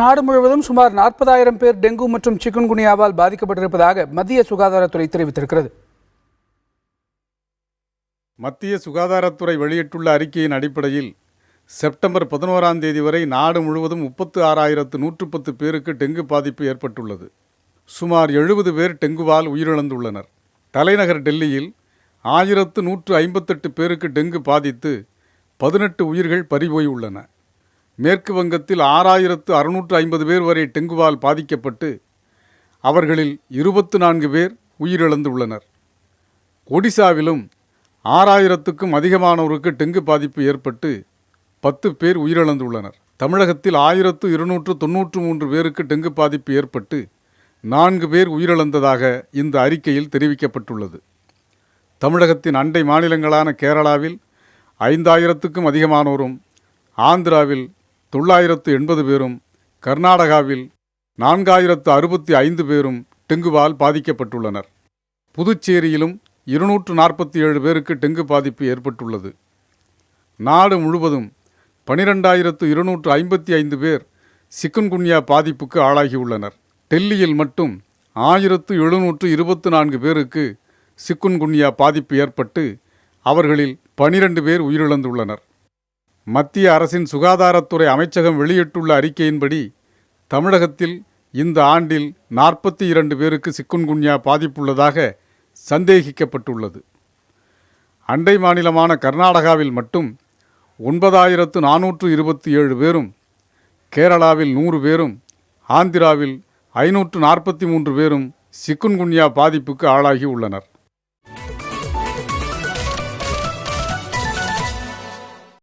நாடு முழுவதும் சுமார் 40,000 பேர் டெங்கு மற்றும் சிக்குன்குனியாவால் பாதிக்கப்பட்டிருப்பதாக மத்திய சுகாதாரத்துறை தெரிவித்திருக்கிறது. மத்திய சுகாதாரத்துறை வெளியிட்டுள்ள அறிக்கையின் அடிப்படையில் செப்டம்பர் 11ஆம் தேதி வரை நாடு முழுவதும் 36,110 பேருக்கு டெங்கு பாதிப்பு ஏற்பட்டுள்ளது. சுமார் 70 பேர் டெங்குவால் உயிரிழந்துள்ளனர். தலைநகர் டெல்லியில் 1,158 பேருக்கு டெங்கு பாதித்து 18 உயிர்கள் பறிபோயுள்ளன. மேற்கு வங்கத்தில் 6,650 பேர் வரை டெங்குவால் பாதிக்கப்பட்டு அவர்களில் 24 பேர் உயிரிழந்துள்ளனர். ஒடிசாவிலும் 6,000க்கும் அதிகமானோருக்கு டெங்கு பாதிப்பு ஏற்பட்டு 10 பேர் உயிரிழந்துள்ளனர். தமிழகத்தில் 1,293 பேருக்கு டெங்கு பாதிப்பு ஏற்பட்டு 4 பேர் உயிரிழந்ததாக இந்த அறிக்கையில் தெரிவிக்கப்பட்டுள்ளது. தமிழகத்தின் அண்டை மாநிலங்களான கேரளாவில் 5,000க்கும் அதிகமானோரும், ஆந்திராவில் 980 பேரும், கர்நாடகாவில் 4,065 பேரும் டெங்குவால் பாதிக்கப்பட்டுள்ளனர். புதுச்சேரியிலும் 247 பேருக்கு டெங்கு பாதிப்பு ஏற்பட்டுள்ளது. நாடு முழுவதும் 12,255 பேர் சிக்குன்குன்யா பாதிப்புக்கு ஆளாகியுள்ளனர். டெல்லியில் மட்டும் 1,724 பேருக்கு சிக்குன்குன்யா பாதிப்பு ஏற்பட்டு அவர்களில் 12 பேர் உயிரிழந்துள்ளனர். மத்திய அரசின் சுகாதாரத்துறை அமைச்சகம் வெளியிட்டுள்ள அறிக்கையின்படி தமிழகத்தில் இந்த ஆண்டில் 42 பேருக்கு சிக்குன்குன்யா பாதிப்புள்ளதாக சந்தேகிக்கப்பட்டுள்ளது. அண்டை மாநிலமான கர்நாடகாவில் மட்டும் 9,427 பேரும், கேரளாவில் 100 பேரும், ஆந்திராவில் 543 பேரும் சிக்குன்குன்யா பாதிப்புக்கு ஆளாகி உள்ளனர்.